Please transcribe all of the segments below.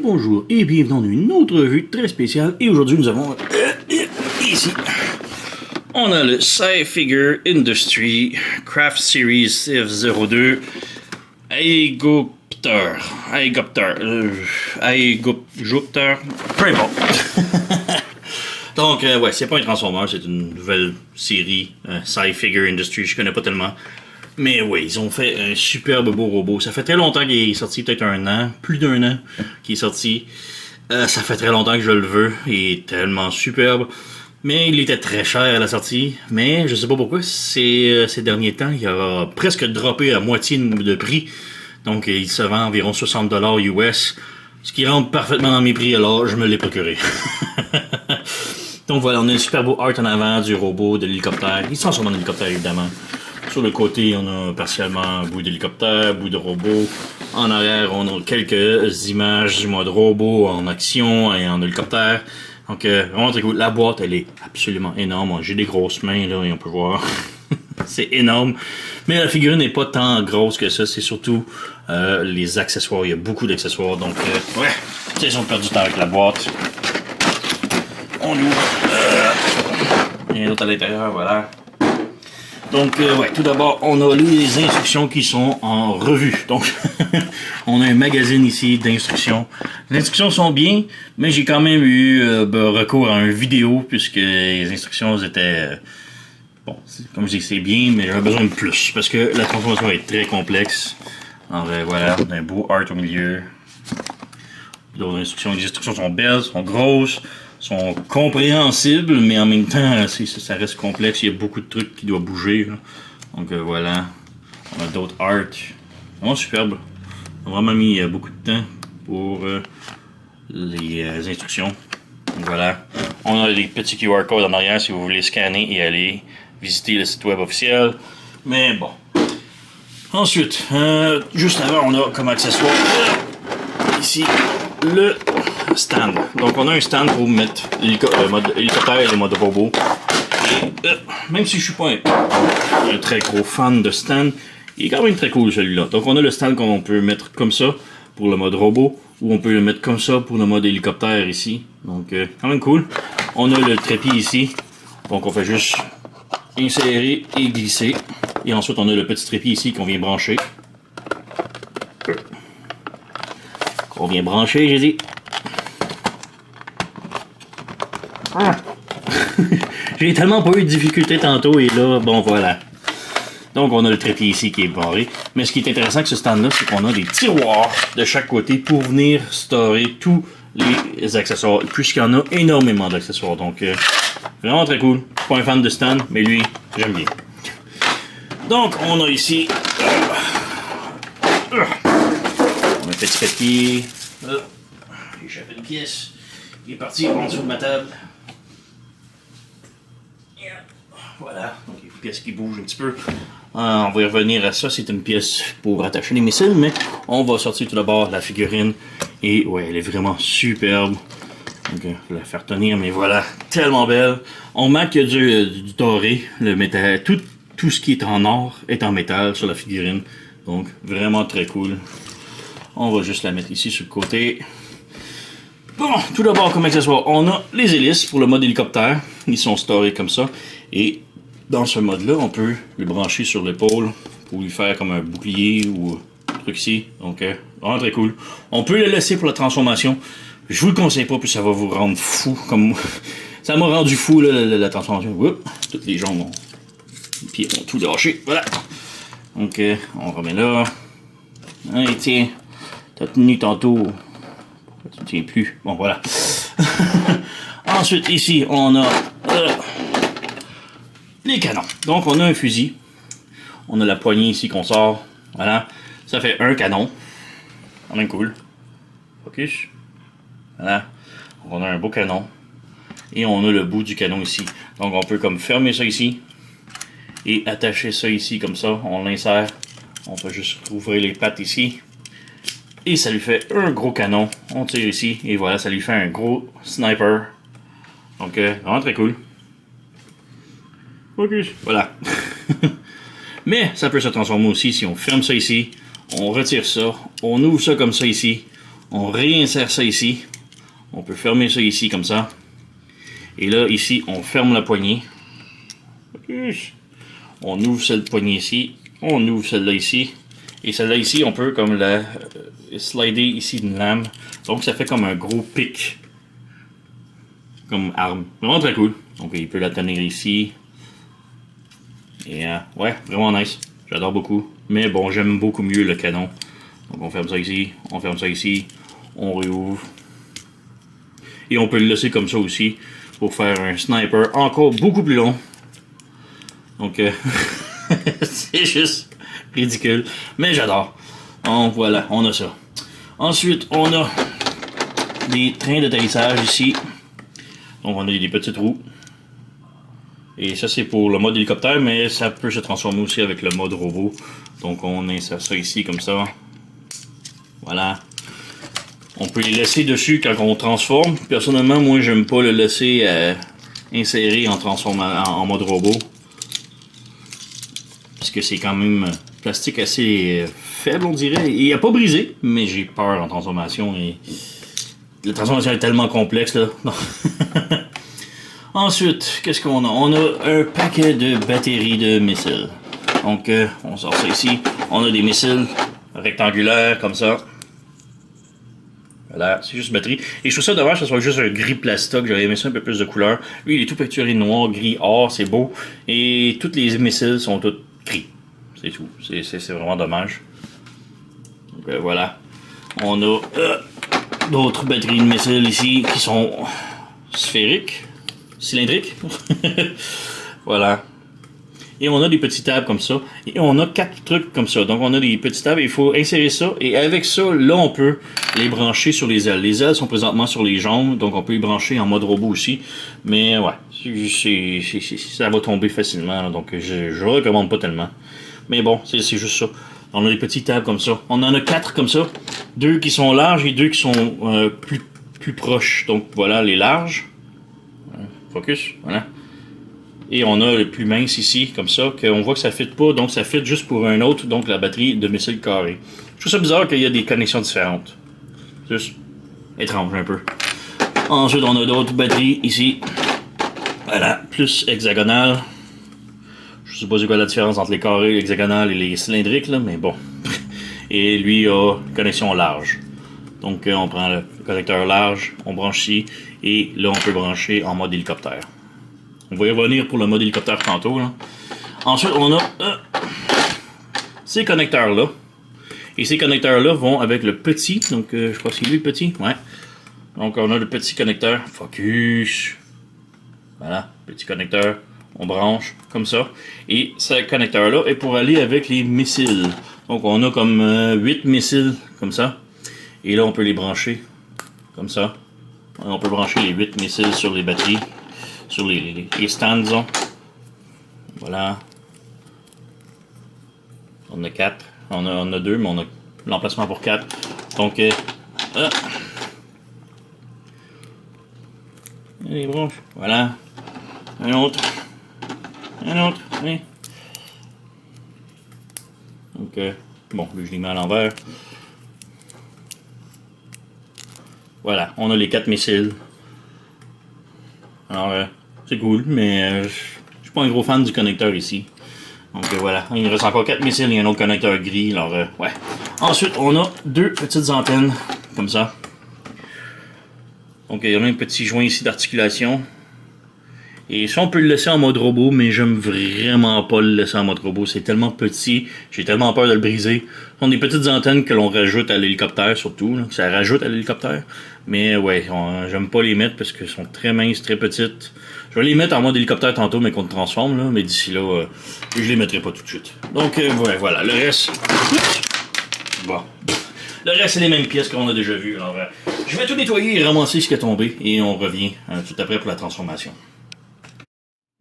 bonjour et bienvenue dans une autre revue très spéciale. Et aujourd'hui nous avons ici, on a le Sci-Figure Industry Craft Series F02 Aegopter, peu importe. Donc ouais, c'est pas un Transformer, c'est une nouvelle série Sci-Figure Industry, je connais pas tellement. Mais oui, ils ont fait un superbe beau robot. Ça fait très longtemps qu'il est sorti, peut-être un an, plus d'un an qu'il est sorti. Ça fait très longtemps que je le veux. Il est tellement superbe. Mais il était très cher à la sortie. Mais je sais pas pourquoi, ces derniers temps, il a presque droppé à moitié de prix. Donc il se vend environ 60$ US. Ce qui rentre parfaitement dans mes prix, alors je me l'ai procuré. Donc voilà, on a un super beau art en avant du robot, de l'hélicoptère. Il se transforme en hélicoptère évidemment. Sur le côté, on a partiellement un bout d'hélicoptère, bout de robot. En arrière, on a quelques images du mode robot en action et en hélicoptère. Donc, vraiment très cool. La boîte, elle est absolument énorme. J'ai des grosses mains, là, et on peut voir. C'est énorme. Mais la figurine n'est pas tant grosse que ça. C'est surtout les accessoires. Il y a beaucoup d'accessoires. Donc, ouais, c'est si on perd du temps avec la boîte. On ouvre. Il y a d'autres à l'intérieur, voilà. Donc, ouais, tout d'abord, on a les instructions qui sont en revue. Donc, on a un magazine ici d'instructions. Les instructions sont bien, mais j'ai quand même eu recours à une vidéo, puisque les instructions étaient... bon, comme je dis, c'est bien, mais j'avais besoin de plus, parce que la transformation est très complexe. Alors, voilà, on a un beau art au milieu. D'autres instructions, les instructions sont belles, sont grosses, sont compréhensibles, mais en même temps, ça reste complexe. Il y a beaucoup de trucs qui doivent bouger. Là. Donc voilà. On a d'autres art. Vraiment superbe. On a vraiment mis beaucoup de temps pour les instructions. Donc voilà. On a des petits QR codes en arrière si vous voulez scanner et aller visiter le site web officiel. Mais bon. Ensuite, juste avant, on a comme accessoire ici le stand. Donc on a un stand pour mettre le mode hélicoptère et le mode robot. Et, même si je suis pas un très gros fan de stand, il est quand même très cool celui-là. Donc on a le stand qu'on peut mettre comme ça pour le mode robot, ou on peut le mettre comme ça pour le mode hélicoptère ici. Donc quand même cool. On a le trépied ici. Donc on fait juste insérer et glisser. Et ensuite on a le petit trépied ici qu'on vient brancher. Qu'on vient brancher, j'ai dit. Ah. J'ai tellement pas eu de difficultés tantôt et là, bon voilà. Donc on a le trépied ici qui est barré. Mais ce qui est intéressant avec ce stand-là, c'est qu'on a des tiroirs de chaque côté pour venir storer tous les accessoires. Puisqu'il y en a énormément d'accessoires. Donc vraiment très cool. Je suis pas un fan de stand, mais lui, j'aime bien. Donc on a ici on a un petit papier. J'ai échappé une pièce. Il est parti en dessous de ma table. Voilà, donc il y a une pièce qui bouge un petit peu. On va y revenir à ça, c'est une pièce pour attacher les missiles, mais on va sortir tout d'abord la figurine. Et ouais, elle est vraiment superbe. Donc je vais la faire tenir, mais voilà, tellement belle. On remarque qu'il y a du doré, le métal, tout ce qui est en or est en métal sur la figurine. Donc vraiment très cool. On va juste la mettre ici sur le côté. Bon, tout d'abord comme accessoire, on a les hélices pour le mode hélicoptère. Ils sont storés comme ça. Et dans ce mode-là, on peut le brancher sur l'épaule pour lui faire comme un bouclier ou un truc ici. Donc, vraiment très cool. On peut le laisser pour la transformation. Je vous le conseille pas, puis ça va vous rendre fou. Comme ça m'a rendu fou, là, la transformation. Oups, toutes les jambes ont... les pieds ont tout lâché. Voilà. Donc, on remet là. Allez, tiens. T'as tenu tantôt. Pourquoi tu ne tiens plus? Bon, voilà. Ensuite, ici, on a... les canons. Donc on a un fusil. On a la poignée ici qu'on sort. Voilà. Ça fait un canon. Quand même cool. Focus. Voilà. Donc on a un beau canon. Et on a le bout du canon ici. Donc on peut comme fermer ça ici. Et attacher ça ici comme ça. On l'insère. On peut juste ouvrir les pattes ici. Et ça lui fait un gros canon. On tire ici. Et voilà, ça lui fait un gros sniper. Donc vraiment très cool. Focus. Voilà. Mais ça peut se transformer aussi si on ferme ça ici, on retire ça, on ouvre ça comme ça ici, On réinsère ça ici. On peut fermer ça ici comme ça. Et là, ici, on ferme la poignée. On ouvre cette poignée ici. On ouvre celle-là ici. Et celle-là ici, on peut comme la slider ici d'une lame. Donc ça fait comme un gros pic. Comme arme. Vraiment très cool. Donc il peut la tenir ici. Et ouais, vraiment nice. J'adore beaucoup. Mais bon, j'aime beaucoup mieux le canon. Donc on ferme ça ici. On ferme ça ici. On réouvre. Et on peut le laisser comme ça aussi. Pour faire un sniper encore beaucoup plus long. Donc c'est juste ridicule. Mais j'adore. Donc voilà, on a ça. Ensuite, on a des trains d'atterrissage ici. Donc on a des petits trous. Et ça c'est pour le mode hélicoptère, mais ça peut se transformer aussi avec le mode robot. Donc on insère ça ici comme ça. Voilà. On peut les laisser dessus quand on transforme. Personnellement, moi j'aime pas le laisser insérer en mode robot. Parce que c'est quand même plastique assez faible, on dirait. Il n'a pas brisé, mais j'ai peur en transformation. Et la transformation est tellement complexe là. Ensuite, qu'est-ce qu'on a? On a un paquet de batteries de missiles. Donc, on sort ça ici. On a des missiles rectangulaires comme ça. Voilà, c'est juste batterie. Et je trouve ça dommage que ce soit juste un gris plastoc. J'aurais aimé ça un peu plus de couleur. Lui, il est tout peinturé noir, gris, or, c'est beau. Et tous les missiles sont tous gris. C'est tout. C'est vraiment dommage. Donc, voilà. On a d'autres batteries de missiles ici qui sont sphériques. Cylindriques. Voilà. Et on a des petits tables comme ça. Et on a 4 trucs comme ça. Donc on a des petits tables. Il faut insérer ça. Et avec ça, là, on peut les brancher sur les ailes. Les ailes sont présentement sur les jambes. Donc on peut les brancher en mode robot aussi. Mais ouais, ça va tomber facilement. Là, donc je recommande pas tellement. Mais bon, c'est juste ça. On a des petits tables comme ça. On en a 4 comme ça. 2 qui sont larges et 2 qui sont plus proches. Donc voilà, les larges. Focus, voilà. Et on a le plus mince ici, comme ça, qu'on voit que ça ne fit pas, donc ça fit juste pour un autre, donc la batterie de missile carré. Je trouve ça bizarre qu'il y a des connexions différentes. Juste étrange un peu. Ensuite, on a d'autres batteries ici. Voilà, plus hexagonales. Je sais pas c'est quoi la différence entre les carrés, hexagonales et les cylindriques, là, mais bon. Et lui a connexion large. Donc on prend le connecteur large, on branche ici, et là on peut brancher en mode hélicoptère. On va y revenir pour le mode hélicoptère tantôt. Là. Ensuite on a ces connecteurs là. Et ces connecteurs là vont avec le petit, donc je crois que c'est lui le petit, ouais. Donc on a le petit connecteur, focus. Voilà, petit connecteur, on branche comme ça. Et ce connecteur là est pour aller avec les missiles. Donc on a comme 8 missiles comme ça. Et là, on peut les brancher comme ça. On peut brancher les 8 missiles sur les batteries, sur les stands, disons. Voilà. On a 4. On a 2, mais on a l'emplacement pour 4. Donc, les branches. Voilà. Un autre. Un autre. Oui. Donc, bon, lui, je les mets à l'envers. Voilà, on a les 4 missiles. Alors, c'est cool, mais je suis pas un gros fan du connecteur ici. Donc voilà, il reste encore 4 missiles et un autre connecteur gris. Alors, ouais. Ensuite, on a 2 petites antennes, comme ça. Donc, il y a un petit joint ici d'articulation. Et ça, on peut le laisser en mode robot, mais j'aime vraiment pas le laisser en mode robot. C'est tellement petit, j'ai tellement peur de le briser. Ce sont des petites antennes que l'on rajoute à l'hélicoptère, surtout. Là, que ça rajoute à l'hélicoptère. Mais ouais, j'aime pas les mettre parce qu'elles sont très minces, très petites. Je vais les mettre en mode hélicoptère tantôt, mais qu'on transforme, là. Mais d'ici là, je les mettrai pas tout de suite. Donc, ouais, voilà. Le reste... Bon. Le reste, c'est les mêmes pièces qu'on a déjà vues. Alors, je vais tout nettoyer et ramasser ce qui est tombé. Et on revient tout après pour la transformation.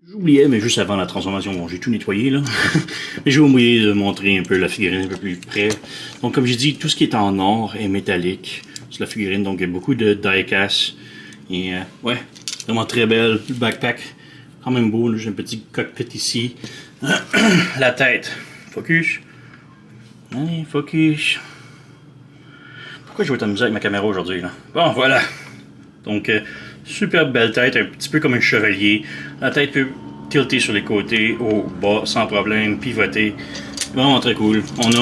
J'oubliais, mais juste avant la transformation, bon, j'ai tout nettoyé, là. Mais j'ai oublié de montrer un peu la figurine un peu plus près. Donc, comme j'ai dit, tout ce qui est en or est métallique. C'est la figurine, donc il y a beaucoup de die-cast. Et, ouais, vraiment très belle. Le backpack, quand même beau, j'ai un petit cockpit ici. La tête. Focus. Allez, focus. Pourquoi je vais t'amuser avec ma caméra aujourd'hui, là? Bon, voilà. Donc, super belle tête, un petit peu comme un chevalier. La tête peut tilter sur les côtés, au bas, sans problème, pivoter. Vraiment très cool. On a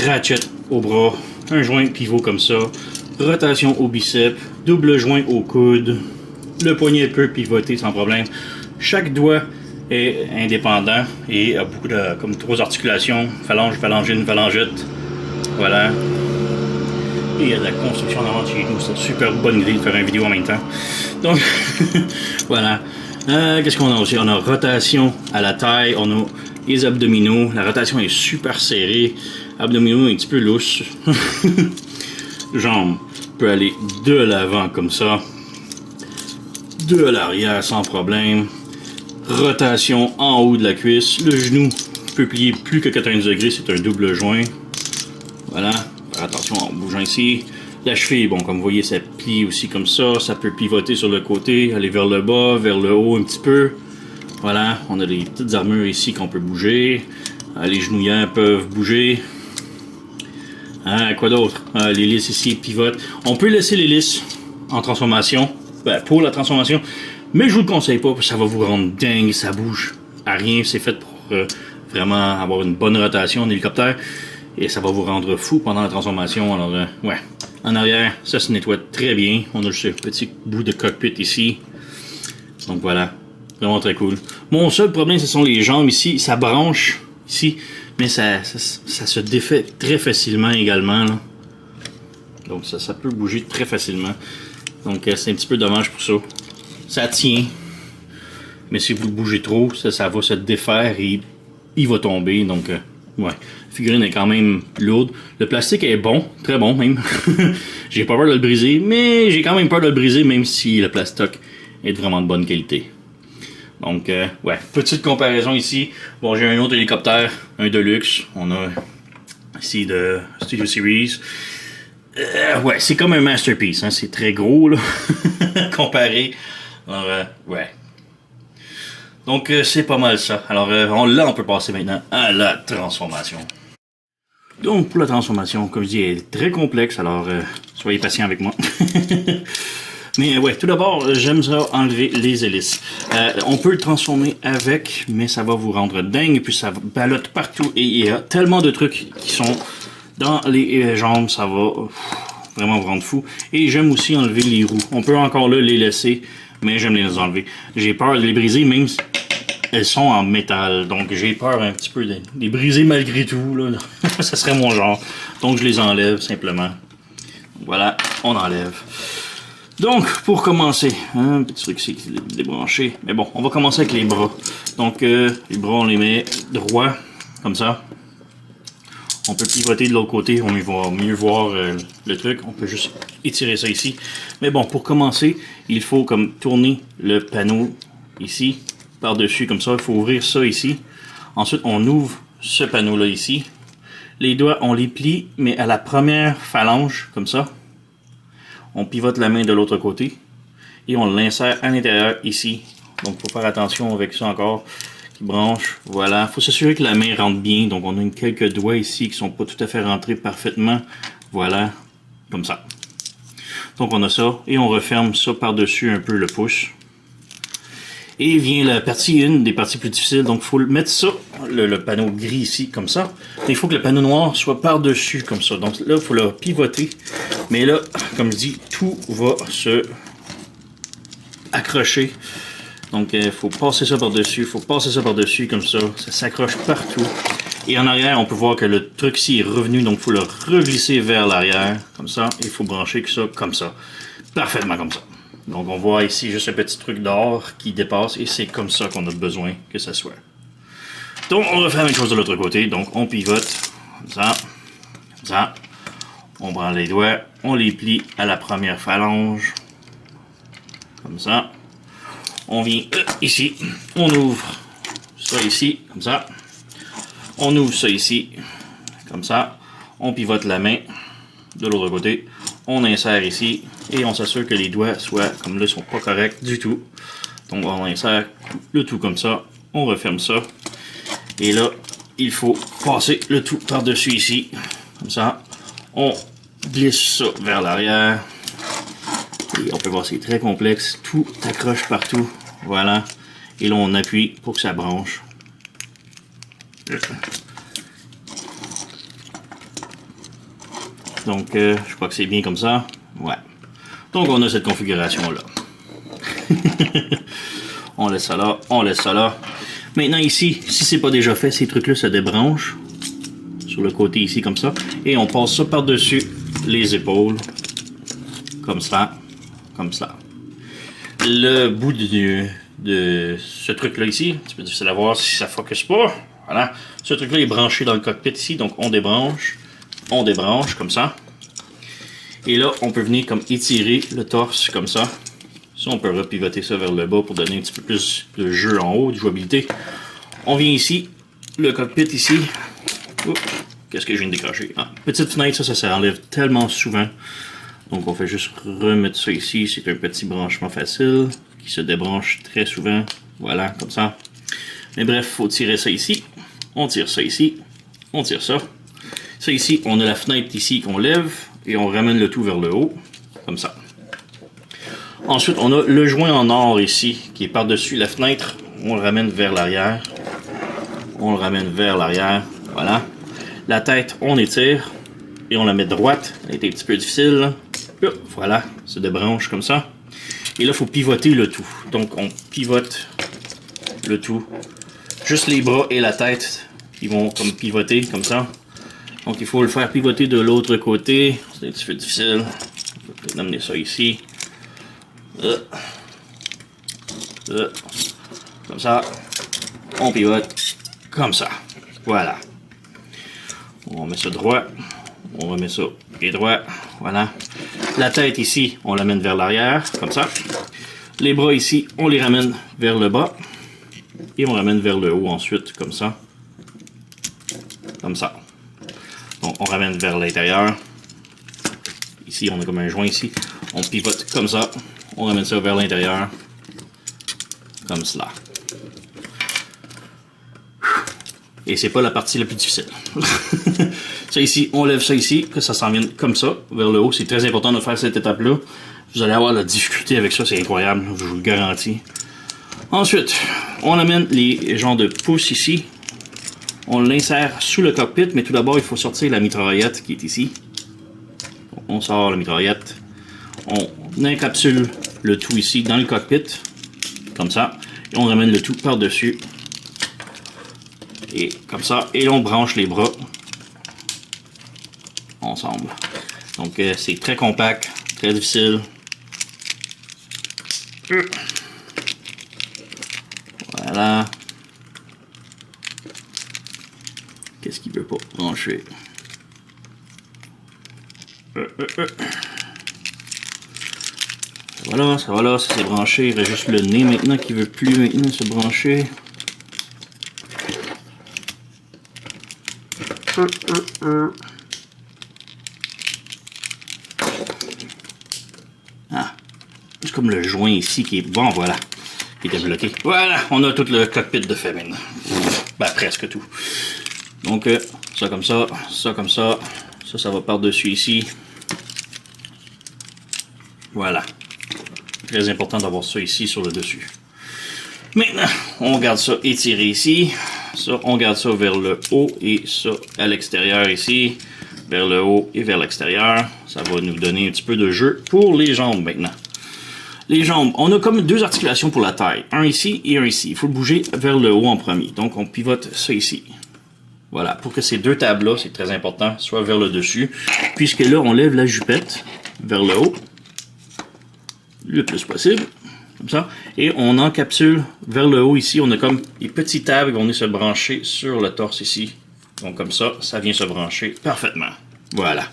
ratchet au bras, un joint pivot comme ça, rotation au biceps, double joint au coude. Le poignet peut pivoter sans problème. Chaque doigt est indépendant et a beaucoup de, comme 3 articulations, phalange, phalangine, phalangette. Voilà. Et il y a de la construction en avant de chez nous. C'est une super bonne idée de faire une vidéo en même temps. Donc, voilà. Qu'est-ce qu'on a aussi? On a rotation à la taille. On a les abdominaux. La rotation est super serrée. Abdominaux un petit peu lousse. Jambes peut aller de l'avant comme ça. De l'arrière sans problème. Rotation en haut de la cuisse. Le genou peut plier plus que 90 degrés. C'est un double joint. Voilà. Faire attention en bougeant ici. La cheville, bon, comme vous voyez, ça plie aussi comme ça. Ça peut pivoter sur le côté, aller vers le bas, vers le haut un petit peu. Voilà. On a des petites armures ici qu'on peut bouger. Les genouillères peuvent bouger. Quoi d'autre? Les lisses ici pivotent. On peut laisser les lisses en transformation. Pour la transformation. Mais je vous le conseille pas, parce que ça va vous rendre dingue. Ça bouge à rien. C'est fait pour vraiment avoir une bonne rotation en hélicoptère. Et ça va vous rendre fou pendant la transformation. Alors, ouais. En arrière, ça se nettoie très bien. On a juste un petit bout de cockpit ici. Donc voilà. Vraiment très cool. Mon seul problème, ce sont les jambes ici. Ça branche ici. Mais ça se défait très facilement également. Là. Donc ça peut bouger très facilement. Donc c'est un petit peu dommage pour ça. Ça tient. Mais si vous le bougez trop, ça va se défaire et il va tomber. Donc ouais. La figurine est quand même lourde. Le plastique est bon, très bon même. J'ai pas peur de le briser, mais j'ai quand même peur de le briser même si le plastoc est vraiment de bonne qualité. Donc, ouais, petite comparaison ici. Bon, j'ai un autre hélicoptère, un Deluxe. On a ici de Studio Series. Ouais, c'est comme un masterpiece, hein. C'est très gros, là, comparé. Alors, ouais. Donc, c'est pas mal ça. Alors, on peut passer maintenant à la transformation. Donc, pour la transformation, comme je dis, elle est très complexe. Alors, soyez patient avec moi. Mais ouais, tout d'abord, j'aime ça enlever les hélices. On peut le transformer avec, mais ça va vous rendre dingue, puis ça ballotte partout. Et il y a tellement de trucs qui sont dans les jambes, ça va vraiment vous rendre fou. Et j'aime aussi enlever les roues. On peut encore là les laisser, mais j'aime les enlever. J'ai peur de les briser, même si elles sont en métal. Donc j'ai peur un petit peu de les briser malgré tout. Là. Ça serait mon genre. Donc je les enlève simplement. Voilà, on enlève. Donc, pour commencer, un petit truc ici qui est débranché. Mais bon, on va commencer avec les bras. Donc, les bras, on les met droits, comme ça. On peut pivoter de l'autre côté, on va mieux voir le truc. On peut juste étirer ça ici. Mais bon, pour commencer, il faut comme tourner le panneau ici, par-dessus, comme ça. Il faut ouvrir ça ici. Ensuite, on ouvre ce panneau-là ici. Les doigts, on les plie, mais à la première phalange, comme ça. On pivote la main de l'autre côté et on l'insère à l'intérieur ici. Donc, il faut faire attention avec ça encore, qui branche. Voilà, il faut s'assurer que la main rentre bien. Donc, on a quelques doigts ici qui ne sont pas tout à fait rentrés parfaitement. Voilà, comme ça. Donc, on a ça et on referme ça par-dessus un peu le pouce. Et vient la partie, une des parties plus difficiles. Donc, il faut mettre ça, le panneau gris ici, comme ça. Et il faut que le panneau noir soit par-dessus, comme ça. Donc là, il faut le pivoter. Mais là, comme je dis, tout va se accrocher. Donc, il faut passer ça par-dessus. Il faut passer ça par-dessus, comme ça. Ça s'accroche partout. Et en arrière, on peut voir que le truc ici est revenu. Donc, il faut le reglisser vers l'arrière, comme ça. Et il faut brancher ça comme ça. Parfaitement comme ça. Donc, on voit ici juste un petit truc d'or qui dépasse et c'est comme ça qu'on a besoin que ça soit. Donc, on va faire la même chose de l'autre côté. Donc, on pivote comme ça, comme ça. On prend les doigts, on les plie à la première phalange, comme ça. On vient ici, on ouvre ça ici, comme ça. On ouvre ça ici, comme ça. On pivote la main de l'autre côté. On insère ici et on s'assure que les doigts soient comme là, sont pas corrects du tout. Donc on insère le tout comme ça, on referme ça et là il faut passer le tout par dessus ici, comme ça. On glisse ça vers l'arrière. Et on peut voir, c'est très complexe. Tout accroche partout. Voilà. Et là, on appuie pour que ça branche. Donc, je crois que c'est bien comme ça. Ouais. Donc, on a cette configuration-là. On laisse ça là, on laisse ça là. Maintenant, ici, si c'est pas déjà fait, ces trucs-là se débranchent. Sur le côté ici, comme ça. Et on passe ça par-dessus les épaules. Comme ça. Comme ça. Le bout de ce truc-là ici, un petit peu difficile à voir si ça focus pas. Voilà. Ce truc-là est branché dans le cockpit ici, donc on débranche, comme ça. Et là, on peut venir comme étirer le torse, comme ça. Ça, on peut repivoter ça vers le bas pour donner un petit peu plus de jeu en haut, de jouabilité. On vient ici, le cockpit ici. Qu'est-ce que je viens de décrocher? Ah, petite fenêtre, ça enlève tellement souvent. Donc on fait juste remettre ça ici. C'est un petit branchement facile qui se débranche très souvent. Voilà, comme ça. Mais bref, il faut tirer ça ici. On tire ça ici. On tire ça. Ça ici, on a la fenêtre ici qu'on lève et on ramène le tout vers le haut. Comme ça. Ensuite, on a le joint en or ici qui est par-dessus la fenêtre. On le ramène vers l'arrière. On le ramène vers l'arrière. Voilà. La tête, on étire. Et on la met droite. Elle était un petit peu difficile. Là. Voilà, se débranche comme ça. Et là, il faut pivoter le tout. Donc, on pivote le tout. Juste les bras et la tête qui vont comme pivoter comme ça. Donc, il faut le faire pivoter de l'autre côté. C'est un petit peu difficile. On peut peut-être amener ça ici. Comme ça. On pivote comme ça. Voilà. On met ça droit. On remet ça pied droit. Voilà. La tête ici, on l'amène vers l'arrière, comme ça. Les bras ici, on les ramène vers le bas. Et on ramène vers le haut ensuite, comme ça. Comme ça. Donc, on ramène vers l'intérieur. Ici, on a comme un joint ici. On pivote comme ça. On ramène ça vers l'intérieur. Comme cela. Et c'est pas la partie la plus difficile. Ça ici, on lève ça ici, que ça s'en vienne comme ça, vers le haut. C'est très important de faire cette étape-là. Vous allez avoir la difficulté avec ça, c'est incroyable, je vous le garantis. Ensuite, on amène les genres de pouces ici. On l'insère sous le cockpit, mais tout d'abord, il faut sortir la mitraillette qui est ici. On sort la mitraillette. On encapsule le tout ici dans le cockpit, comme ça. Et on ramène le tout par-dessus. Et comme ça, et on branche les bras ensemble. Donc c'est très compact, très difficile. Voilà. Qu'est-ce qu'il veut pas brancher? Voilà, ça va là, ça c'est branché. Il reste juste le nez maintenant qui veut plus maintenant se brancher. Ah, c'est comme le joint ici qui est bon, voilà, qui était bloqué. Voilà, on a tout le cockpit de fait maintenant. Ben, presque tout. Donc, ça comme ça, ça comme ça, ça va par-dessus ici. Voilà. Très important d'avoir ça ici sur le dessus. Maintenant, on garde ça étiré ici. Ça, on garde ça vers le haut et ça à l'extérieur ici. Vers le haut et vers l'extérieur. Ça va nous donner un petit peu de jeu pour les jambes maintenant. Les jambes, on a comme deux articulations pour la taille. Un ici et un ici. Il faut le bouger vers le haut en premier. Donc, on pivote ça ici. Voilà, pour que ces deux tables-là, c'est très important, soient vers le dessus. Puisque là, on lève la jupette vers le haut. Le plus possible. Comme ça. Et on encapsule vers le haut ici. On a comme des petits tables qui vont venir se brancher sur le torse ici. Donc comme ça, ça vient se brancher parfaitement. Voilà.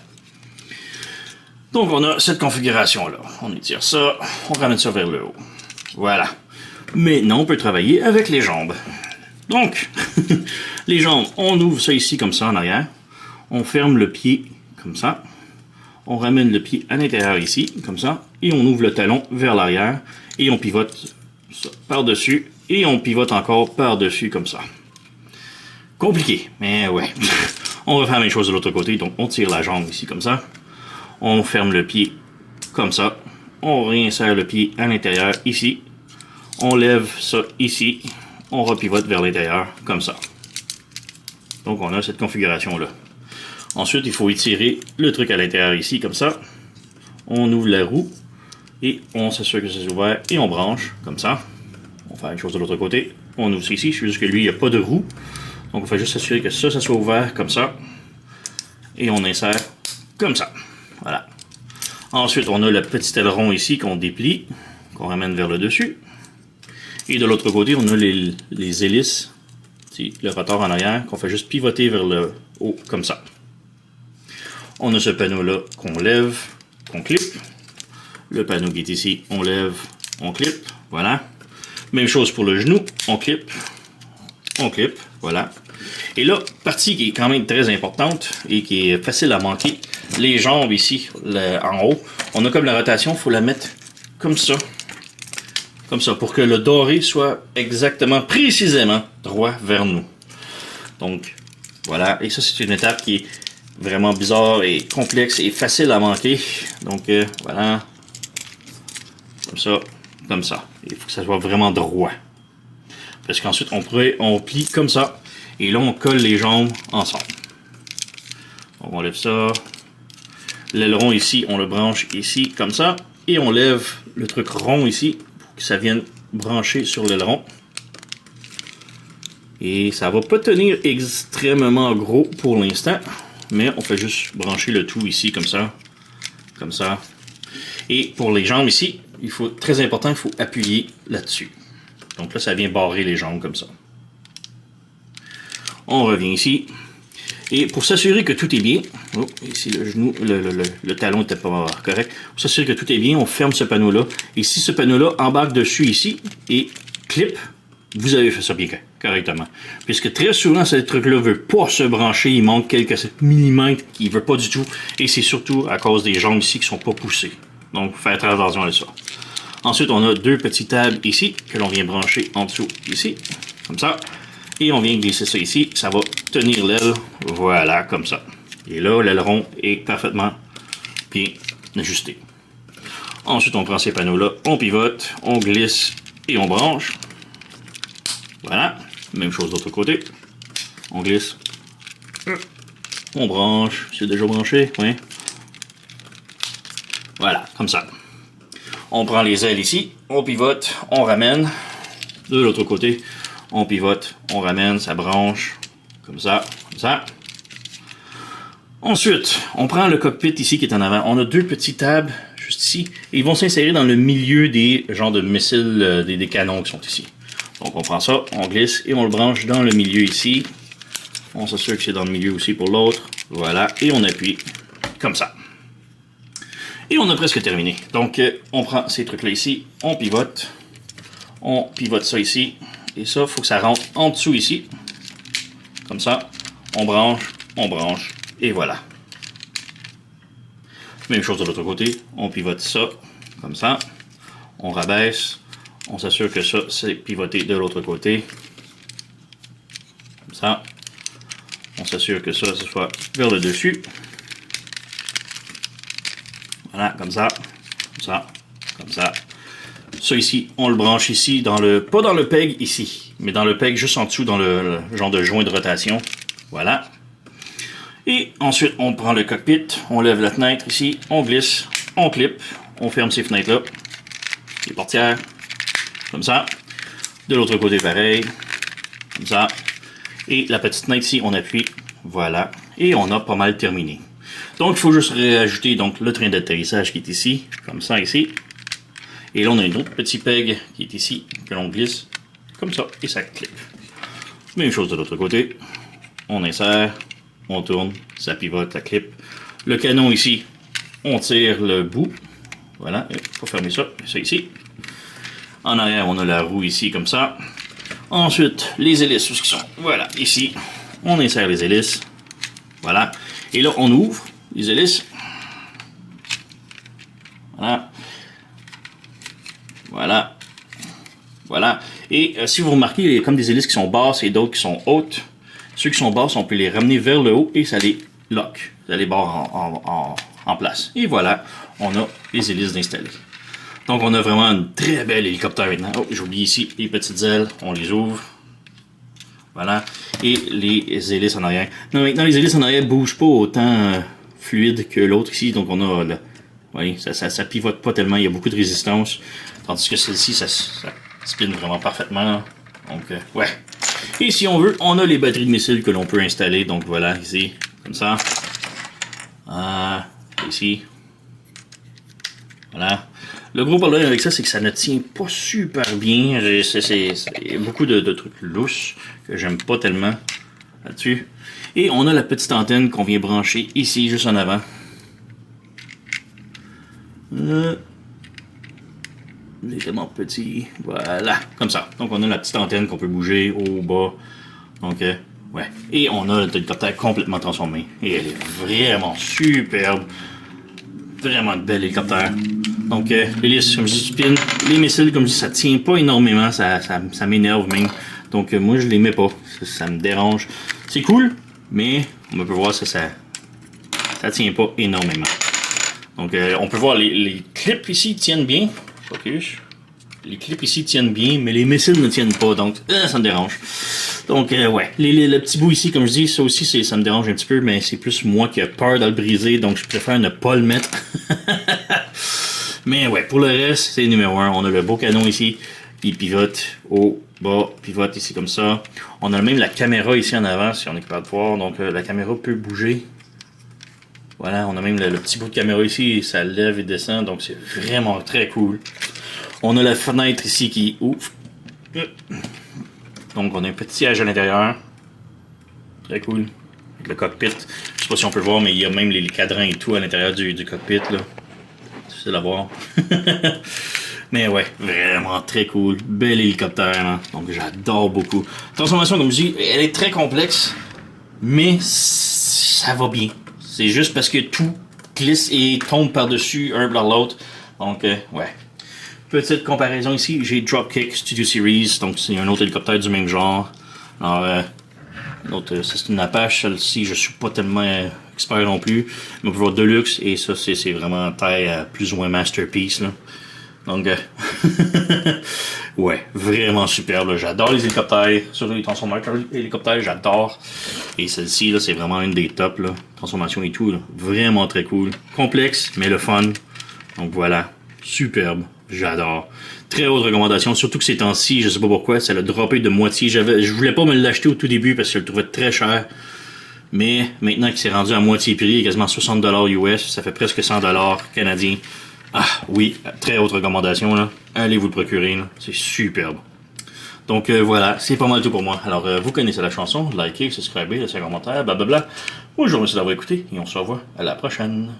Donc on a cette configuration-là. On étire ça, on ramène ça vers le haut. Voilà. Maintenant, on peut travailler avec les jambes. Donc, les jambes, on ouvre ça ici comme ça en arrière. On ferme le pied comme ça. On ramène le pied à l'intérieur ici, comme ça. Et on ouvre le talon vers l'arrière. Et on pivote ça par-dessus. Et on pivote encore par-dessus comme ça. Compliqué, mais ouais. On va faire la même chose de l'autre côté. Donc, on tire la jambe ici comme ça. On ferme le pied comme ça. On réinsère le pied à l'intérieur ici. On lève ça ici. On repivote vers l'intérieur comme ça. Donc, on a cette configuration-là. Ensuite, il faut étirer le truc à l'intérieur ici comme ça. On ouvre la roue et on s'assure que c'est ouvert et on branche comme ça. On fait la même chose de l'autre côté. On ouvre ici. C'est juste que lui, il n'y a pas de roue. Donc, on fait juste s'assurer que ça soit ouvert comme ça. Et on insère comme ça. Voilà. Ensuite, on a le petit aileron ici qu'on déplie, qu'on ramène vers le dessus. Et de l'autre côté, on a les hélices, le rotor en arrière, qu'on fait juste pivoter vers le haut comme ça. On a ce panneau-là qu'on lève, qu'on clip. Le panneau qui est ici, on lève, on clip. Voilà. Même chose pour le genou, on clip, voilà. Et là, partie qui est quand même très importante et qui est facile à manquer, les jambes ici, en haut, on a comme la rotation, il faut la mettre comme ça, pour que le doré soit exactement, précisément droit vers nous. Donc, voilà, et ça c'est une étape qui est vraiment bizarre et complexe et facile à manquer. Donc, voilà, comme ça. Il faut que ça soit vraiment droit. Parce qu'ensuite, on plie comme ça. Et là, on colle les jambes ensemble. Donc, on lève ça. L'aileron ici, on le branche ici, comme ça. Et on lève le truc rond ici, pour que ça vienne brancher sur l'aileron. Et ça va pas tenir extrêmement gros pour l'instant. Mais on fait juste brancher le tout ici, comme ça. Comme ça. Et pour les jambes ici, très important, il faut appuyer là-dessus. Donc là, ça vient barrer les jambes comme ça. On revient ici. Et pour s'assurer que tout est bien, oh, ici le genou, le talon n'était pas correct. Pour s'assurer que tout est bien, on ferme ce panneau-là. Et si ce panneau-là embarque dessus ici et clip, vous avez fait ça bien correctement. Puisque très souvent, ce truc-là ne veut pas se brancher, il manque quelques millimètres, il ne veut pas du tout. Et c'est surtout à cause des jambes ici qui ne sont pas poussées. Donc, faites très attention à ça. Ensuite, on a deux petits tables ici que l'on vient brancher en dessous ici, comme ça. Et on vient glisser ça ici, ça va tenir l'aile, voilà, comme ça. Et là, l'aileron est parfaitement bien ajusté. Ensuite, on prend ces panneaux-là, on pivote, on glisse et on branche. Voilà, même chose de l'autre côté. On glisse, on branche, c'est déjà branché, oui. Voilà, comme ça. On prend les ailes ici, on pivote, on ramène. De l'autre côté, on pivote, on ramène, ça branche, comme ça, comme ça. Ensuite, on prend le cockpit ici qui est en avant. On a deux petits tables juste ici. Et ils vont s'insérer dans le milieu des genres de missiles, des canons qui sont ici. Donc on prend ça, on glisse et on le branche dans le milieu ici. On s'assure que c'est dans le milieu aussi pour l'autre. Voilà, et on appuie comme ça. Et on a presque terminé. Donc on prend ces trucs-là ici, on pivote ça ici. Et ça, il faut que ça rentre en dessous ici. Comme ça, on branche, et voilà. Même chose de l'autre côté, on pivote ça, comme ça. On rabaisse, on s'assure que ça, c'est pivoté de l'autre côté. Comme ça. On s'assure que ça soit vers le dessus. Voilà, comme ça, comme ça, comme ça. Ça ici, on le branche ici, pas dans le peg ici, mais dans le peg juste en dessous, dans le genre de joint de rotation. Voilà. Et ensuite, on prend le cockpit, on lève la fenêtre ici, on glisse, on clip, on ferme ces fenêtres-là, les portières, comme ça. De l'autre côté, pareil, comme ça. Et la petite fenêtre ici, on appuie, voilà. Et on a pas mal terminé. Donc, il faut juste rajouter donc, le train d'atterrissage qui est ici, comme ça, ici. Et là, on a une autre petit peg qui est ici, que l'on glisse, comme ça, et ça clip. Même chose de l'autre côté. On insère, on tourne, ça pivote, ça clip. Le canon ici, on tire le bout. Voilà, il faut fermer ça, ça ici. En arrière, on a la roue ici, comme ça. Ensuite, les hélices, où sont? Voilà, ici. On insère les hélices. Voilà. Et là, on ouvre les hélices. Voilà. Voilà. Voilà. Et si vous remarquez, il y a comme des hélices qui sont basses et d'autres qui sont hautes. Ceux qui sont basses, on peut les ramener vers le haut et ça les lock. Ça les barre en place. Et voilà, on a les hélices installées. Donc on a vraiment un très bel hélicoptère maintenant. Oh, j'ai oublié ici les petites ailes, on les ouvre. Voilà. Et les hélices en arrière. Non, maintenant les hélices en arrière ne bougent pas autant fluide que l'autre ici. Donc on a, voyez, ça pivote pas tellement, il y a beaucoup de résistance. Tandis que celle-ci, ça spin vraiment parfaitement. Donc, ouais. Et si on veut, on a les batteries de missiles que l'on peut installer. Donc voilà, ici, comme ça. Ici. Voilà. Le gros problème avec ça, c'est que ça ne tient pas super bien. Il y a beaucoup de trucs louches que j'aime pas tellement là-dessus. Et on a la petite antenne qu'on vient brancher ici, juste en avant. Il est tellement petit. Voilà, comme ça. Donc on a la petite antenne qu'on peut bouger haut, bas. Donc, ouais. Et on a l'hélicoptère complètement transformé. Et elle est vraiment superbe. Vraiment de bel hélicoptère. Donc, l'hélice, comme je dis, spin. Les missiles, comme je dis, ça tient pas énormément. Ça m'énerve même. Donc, moi, je les mets pas. Ça me dérange. C'est cool, mais on peut voir ça tient pas énormément. Donc, on peut voir les clips ici tiennent bien. Focus. Les clips ici tiennent bien, mais les missiles ne tiennent pas. Donc, ça me dérange. Donc, ouais. Le petit bout ici, comme je dis, ça aussi, ça me dérange un petit peu, mais c'est plus moi qui ai peur de le briser, donc je préfère ne pas le mettre. Mais ouais, pour le reste, c'est numéro 1. On a le beau canon ici, qui pivote haut, bas, pivote ici comme ça. On a même la caméra ici en avant, si on est capable de voir. Donc, la caméra peut bouger. Voilà, on a même le petit bout de caméra ici, ça lève et descend, donc c'est vraiment très cool. On a la fenêtre ici qui ouvre. Donc, on a un petit siège à l'intérieur. Très cool. Avec le cockpit. Je sais pas si on peut voir, mais il y a même les cadrans et tout à l'intérieur du cockpit. Là. C'est difficile à voir. Mais ouais, vraiment très cool. Bel hélicoptère. Hein? Donc, j'adore beaucoup. Transformation, comme je dis, elle est très complexe. Mais ça va bien. C'est juste parce que tout glisse et tombe par-dessus un par l'autre. Donc, ouais. Petite comparaison ici, j'ai Dropkick Studio Series, donc c'est un autre hélicoptère du même genre. Alors, c'est une Apache, celle-ci, je suis pas tellement expert non plus. Mais on peut voir Deluxe, et ça, c'est vraiment taille plus ou moins Masterpiece. Là. Donc, ouais, vraiment superbe. J'adore les hélicoptères, surtout les transformateurs hélicoptères, j'adore. Et celle-ci, là, c'est vraiment une des tops, là. Transformation et tout, là. Vraiment très cool. Complexe, mais le fun. Donc voilà, superbe. J'adore. Très haute recommandation, surtout que ces temps-ci, je sais pas pourquoi, ça l'a droppé de moitié. Je voulais pas me l'acheter au tout début parce que je le trouvais très cher. Mais maintenant qu'il s'est rendu à moitié prix, quasiment 60$ US, ça fait presque 100$ canadiens. Ah oui, très haute recommandation là. Allez vous le procurer, là. C'est superbe. Donc voilà, c'est pas mal tout pour moi. Alors vous connaissez la chanson, likez, subscribez, laissez un commentaire, blablabla. Moi je vous remercie d'avoir écouté et on se revoit à la prochaine.